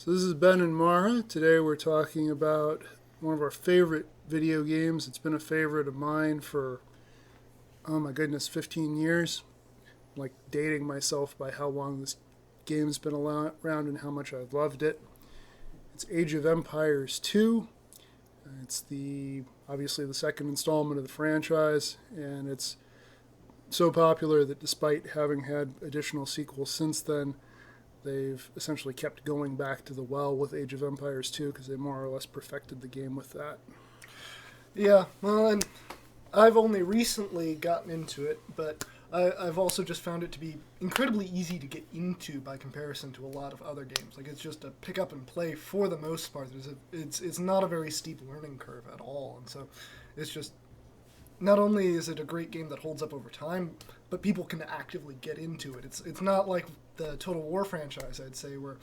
So this is Ben and Mara. Today we're talking about one of our favorite video games. It's been a favorite of mine for, oh my goodness, 15 years. I'm like dating myself by how long this game's been around and how much I've loved it. It's Age of Empires 2. It's obviously the second installment of the franchise, and it's so popular that despite having had additional sequels since then, they've essentially kept going back to the well with Age of Empires 2 because they more or less perfected the game with that. Yeah, well, and I've only recently gotten into it, but I've also just found it to be incredibly easy to get into by comparison to a lot of other games. Like, it's just a pick up and play for the most part. It's not a very steep learning curve at all, and so it's just not only is it a great game that holds up over time, but people can actively get into it. It's not like the Total War franchise, I'd say, where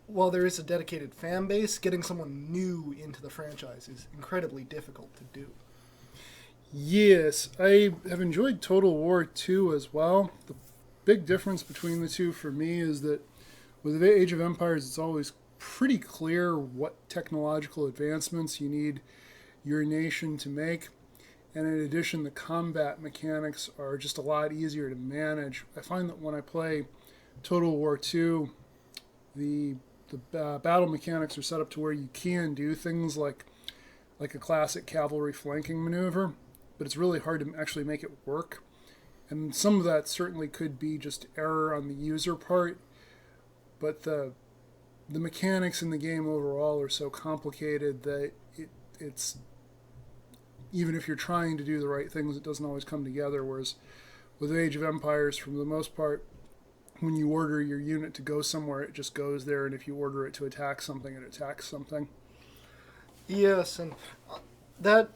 while there is a dedicated fan base, getting someone new into the franchise is incredibly difficult to do. Yes, I have enjoyed Total War 2 as well. The big difference between the two for me is that with Age of Empires, it's always pretty clear what technological advancements you need your nation to make. And in addition, the combat mechanics are just a lot easier to manage. I find that when I play Total War 2, the battle mechanics are set up to where you can do things like a classic cavalry flanking maneuver, but it's really hard to actually make it work. And some of that certainly could be just error on the user part, but the mechanics in the game overall are so complicated that it's even if you're trying to do the right things, it doesn't always come together. Whereas with Age of Empires, for the most part, when you order your unit to go somewhere, it just goes there, and if you order it to attack something, it attacks something. Yes, and that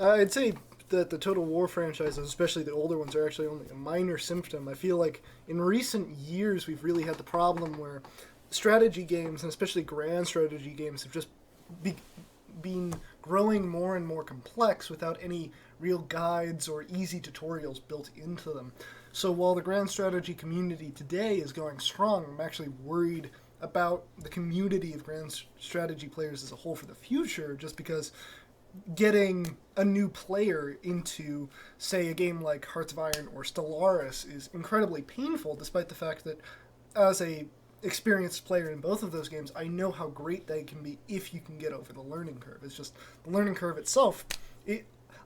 I'd say that the Total War franchises, especially the older ones, are actually only a minor symptom. I feel like in recent years we've really had the problem where strategy games, and especially grand strategy games, have just be, been growing more and more complex without any real guides or easy tutorials built into them. So while the grand strategy community today is going strong, I'm actually worried about the community of grand strategy players as a whole for the future, just because getting a new player into, say, a game like Hearts of Iron or Stellaris is incredibly painful, despite the fact that as a experienced player in both of those games, I know how great they can be if you can get over the learning curve. It's just the learning curve itself.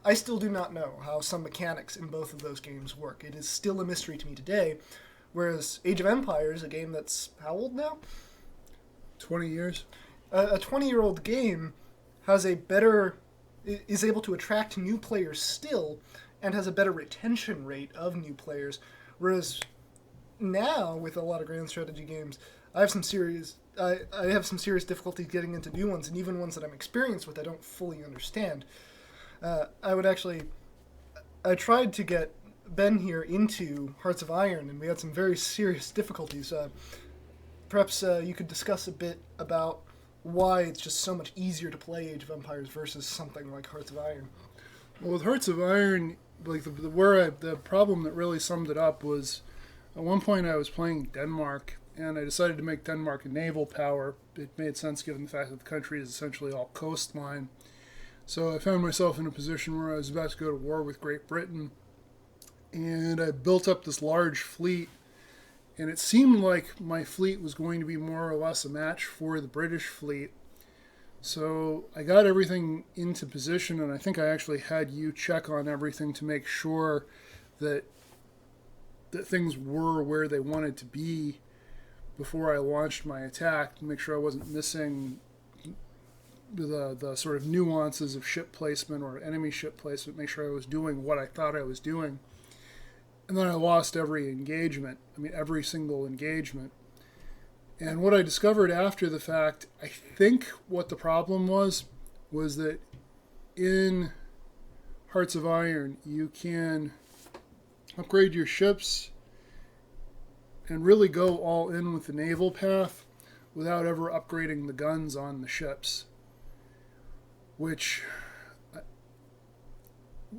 I still do not know how some mechanics in both of those games work. It is still a mystery to me today. Whereas Age of Empires, a game that's how old now? 20 years? A 20-year-old game has a better is able to attract new players still, and has a better retention rate of new players. Whereas now, with a lot of grand strategy games, I have some serious difficulty getting into new ones, and even ones that I'm experienced with, I don't fully understand. I would actually, I tried to get Ben here into Hearts of Iron, and we had some very serious difficulties. Perhaps you could discuss a bit about why it's just so much easier to play Age of Empires versus something like Hearts of Iron. Well, with Hearts of Iron, like the problem that really summed it up was at one point I was playing Denmark, and I decided to make Denmark a naval power. It made sense given the fact that the country is essentially all coastline. So I found myself in a position where I was about to go to war with Great Britain, and I built up this large fleet, and it seemed like my fleet was going to be more or less a match for the British fleet. So I got everything into position, and I think I actually had you check on everything to make sure that things were where they wanted to be before I launched my attack, to make sure I wasn't missing the sort of nuances of ship placement or enemy ship placement, make sure I was doing what I thought I was doing. And then I lost every engagement. I mean, every single engagement. And what I discovered after the fact, I think what the problem was that in Hearts of Iron, you can upgrade your ships and really go all in with the naval path without ever upgrading the guns on the ships. Which,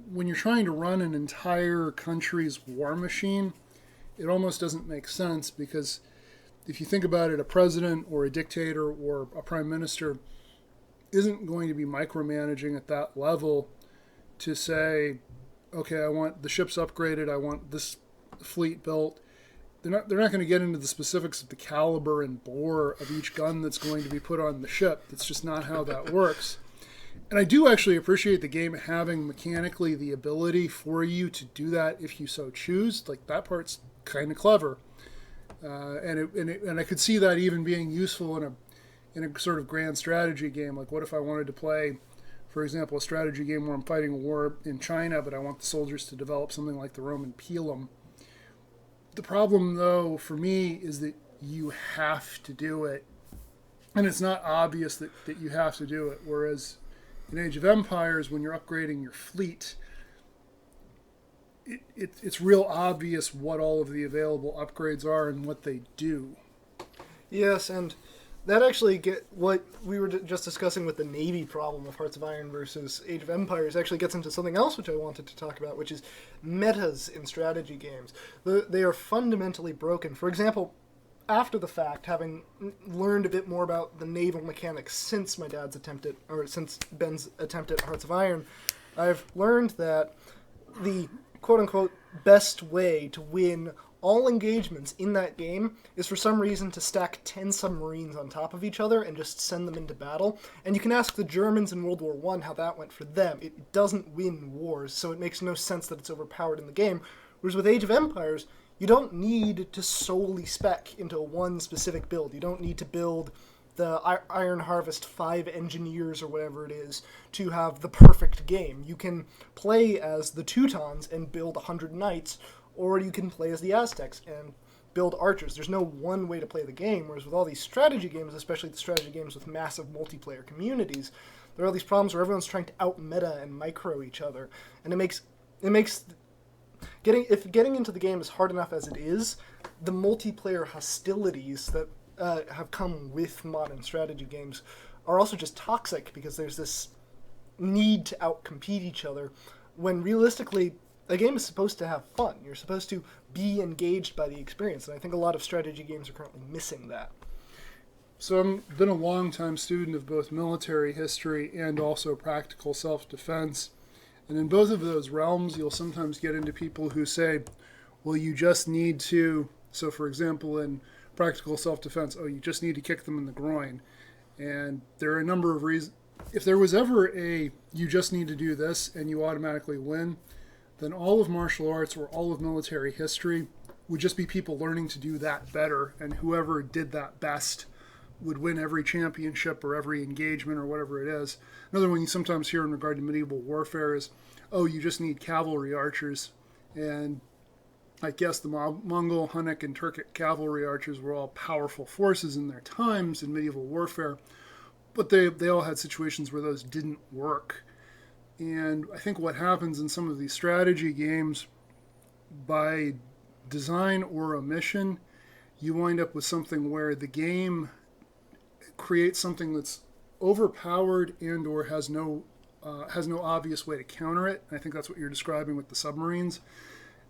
when you're trying to run an entire country's war machine, it almost doesn't make sense because if you think about it, a president or a dictator or a prime minister isn't going to be micromanaging at that level to say, okay, I want the ships upgraded, I want this fleet built. They're not going to get into the specifics of the caliber and bore of each gun that's going to be put on the ship. That's just not how that works. And I do actually appreciate the game having mechanically the ability for you to do that if you so choose. Like, that part's kind of clever, and I could see that even being useful in a sort of grand strategy game. Like, what if I wanted to play, for example, a strategy game where I'm fighting a war in China, but I want the soldiers to develop something like the Roman pilum. The problem, though, for me, is that you have to do it, and it's not obvious that you have to do it. Whereas in Age of Empires, when you're upgrading your fleet, it's real obvious what all of the available upgrades are and what they do. Yes, and that actually get what we were just discussing with the Navy problem of Hearts of Iron versus Age of Empires actually gets into something else which I wanted to talk about, which is metas in strategy games. They are fundamentally broken. For example, after the fact, having learned a bit more about the naval mechanics since since Ben's attempt at Hearts of Iron, I've learned that the quote-unquote best way to win all engagements in that game is for some reason to stack 10 submarines on top of each other and just send them into battle. And you can ask the Germans in World War I how that went for them. It doesn't win wars, so it makes no sense that it's overpowered in the game. Whereas with Age of Empires, you don't need to solely spec into one specific build. You don't need to build the Iron Harvest 5 engineers or whatever it is to have the perfect game. You can play as the Teutons and build 100 knights, or you can play as the Aztecs and build archers. There's no one way to play the game, whereas with all these strategy games, especially the strategy games with massive multiplayer communities, there are all these problems where everyone's trying to out-meta and micro each other, and it makes getting into the game is hard enough as it is. The multiplayer hostilities that have come with modern strategy games are also just toxic because there's this need to outcompete each other when realistically a game is supposed to have fun. You're supposed to be engaged by the experience, and I think a lot of strategy games are currently missing that. So I've been a long-time student of both military history and also practical self-defense. And in both of those realms, you'll sometimes get into people who say, well, you just need to, so for example, in practical self-defense, you just need to kick them in the groin. And there are a number of reasons. If there was ever you just need to do this and you automatically win, then all of martial arts or all of military history would just be people learning to do that better, and whoever did that best would win every championship or every engagement or whatever it is. Another one you sometimes hear in regard to medieval warfare is, you just need cavalry archers. And I guess the Mongol, Hunnic, and Turkic cavalry archers were all powerful forces in their times in medieval warfare, but they all had situations where those didn't work. And I think what happens in some of these strategy games, by design or omission, you wind up with something where the game creates something that's overpowered and or has no obvious way to counter it. And I think that's what you're describing with the submarines,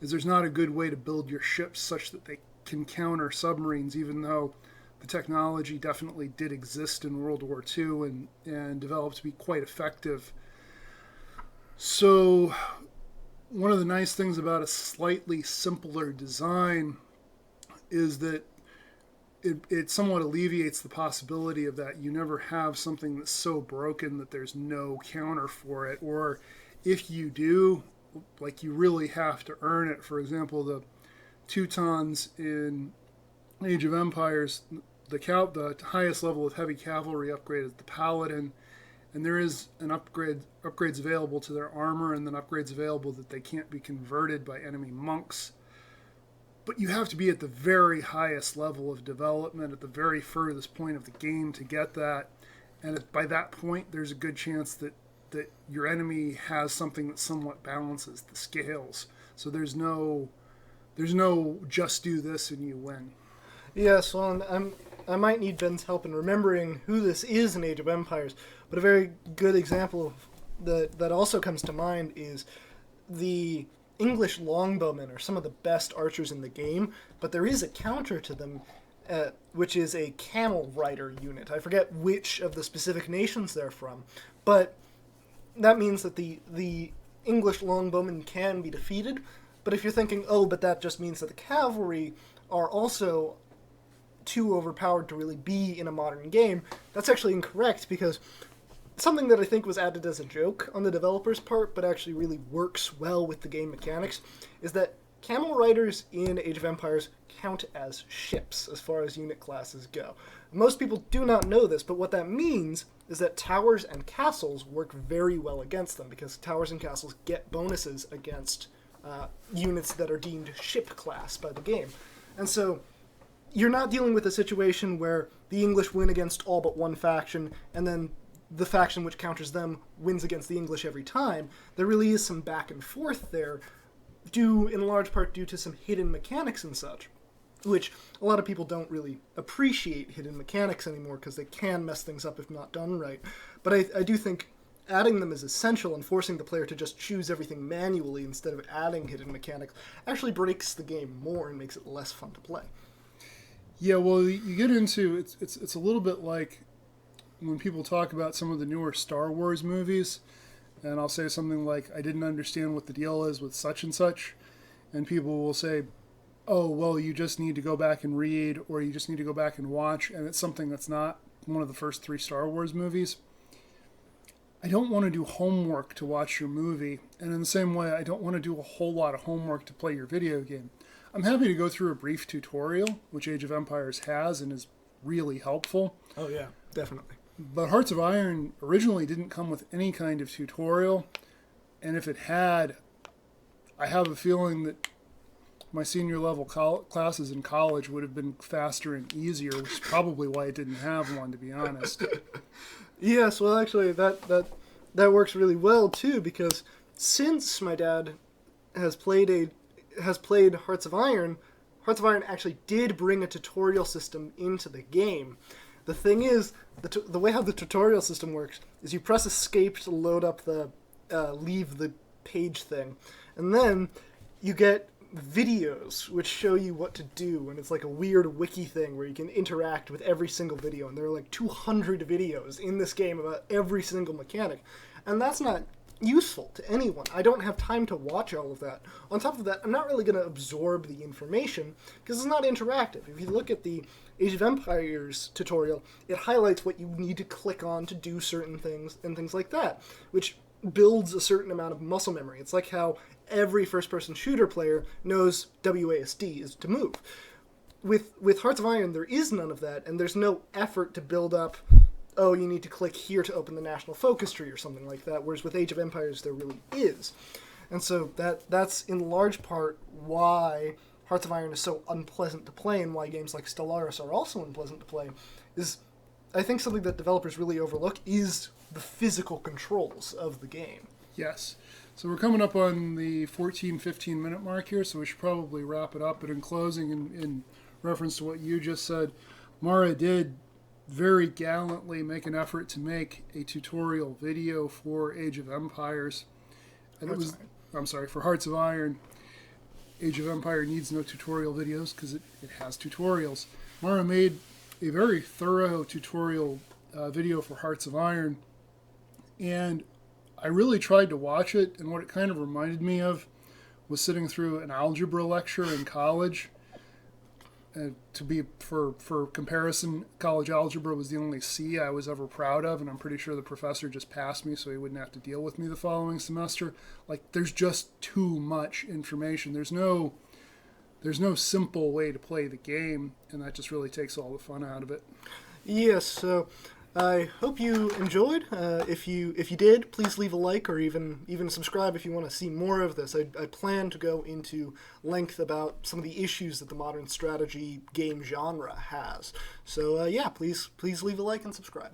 is there's not a good way to build your ships such that they can counter submarines, even though the technology definitely did exist in World War II and developed to be quite effective. So one of the nice things about a slightly simpler design is that it somewhat alleviates the possibility of that. You never have something that's so broken that there's no counter for it, or if you do, like, you really have to earn it. For example, the Teutons in Age of Empires, the highest level of heavy cavalry upgrade is the Paladin, and there is an upgrades available to their armor, and then upgrades available that they can't be converted by enemy monks. But you have to be at the very highest level of development, at the very furthest point of the game to get that. And by that point, there's a good chance that your enemy has something that somewhat balances the scales. So there's no just do this and you win. Yes, well, I might need Ben's help in remembering who this is in Age of Empires, but a very good example of that also comes to mind is the English longbowmen are some of the best archers in the game, but there is a counter to them, which is a camel rider unit. I forget which of the specific nations they're from, but that means that the English longbowmen can be defeated. But if you're thinking, oh, but that just means that the cavalry are also too overpowered to really be in a modern game, that's actually incorrect, because something that I think was added as a joke on the developer's part, but actually really works well with the game mechanics, is that camel riders in Age of Empires count as ships as far as unit classes go. Most people do not know this, but what that means is that towers and castles work very well against them, because towers and castles get bonuses against units that are deemed ship class by the game. And so you're not dealing with a situation where the English win against all but one faction, and then the faction which counters them wins against the English every time. There really is some back and forth there, due in large part due to some hidden mechanics and such, which a lot of people don't really appreciate hidden mechanics anymore because they can mess things up if not done right. But I do think adding them is essential, and forcing the player to just choose everything manually instead of adding hidden mechanics actually breaks the game more and makes it less fun to play. Yeah, well, you get into it's a little bit like when people talk about some of the newer Star Wars movies, and I'll say something like, I didn't understand what the deal is with such and such, and people will say, oh, well, you just need to go back and read, or you just need to go back and watch, and it's something that's not one of the first 3 Star Wars movies. I don't want to do homework to watch your movie, and in the same way, I don't want to do a whole lot of homework to play your video game. I'm happy to go through a brief tutorial, which Age of Empires has and is really helpful. Oh yeah, definitely. But Hearts of Iron originally didn't come with any kind of tutorial, and if it had, I have a feeling that my senior level classes in college would have been faster and easier, which is probably why it didn't have one, to be honest. Yes, well, actually, that works really well too, because since my dad has played Hearts of Iron actually did bring a tutorial system into the game. The thing is, the way how the tutorial system works is you press escape to load up the leave the page thing, and then you get videos which show you what to do, and it's like a weird wiki thing where you can interact with every single video, and there are like 200 videos in this game about every single mechanic, and that's not useful to anyone. I don't have time to watch all of that. On top of that, I'm not really going to absorb the information because it's not interactive. If you look at the Age of Empires tutorial, it highlights what you need to click on to do certain things and things like that, which builds a certain amount of muscle memory. It's like how every first-person shooter player knows WASD is to move. With Hearts of Iron, there is none of that, and there's no effort to build up, oh, you need to click here to open the national focus tree or something like that, whereas with Age of Empires there really is. And so that's in large part why Hearts of Iron is so unpleasant to play, and why games like Stellaris are also unpleasant to play, is I think something that developers really overlook is the physical controls of the game. Yes. So we're coming up on the 14-15 minute mark here, so we should probably wrap it up. But in closing, in reference to what you just said, Mara did very gallantly make an effort to make a tutorial video for Age of Empires. And for Hearts of Iron. Age of Empire needs no tutorial videos because it has tutorials. Mara made a very thorough tutorial video for Hearts of Iron, and I really tried to watch it, and what it kind of reminded me of was sitting through an algebra lecture in college. For comparison, college algebra was the only C I was ever proud of, and I'm pretty sure the professor just passed me so he wouldn't have to deal with me the following semester. Like, there's just too much information. There's no simple way to play the game, and that just really takes all the fun out of it. Yes, so I hope you enjoyed. If you did, please leave a like, or even subscribe if you want to see more of this. I plan to go into length about some of the issues that the modern strategy game genre has. So please leave a like and subscribe.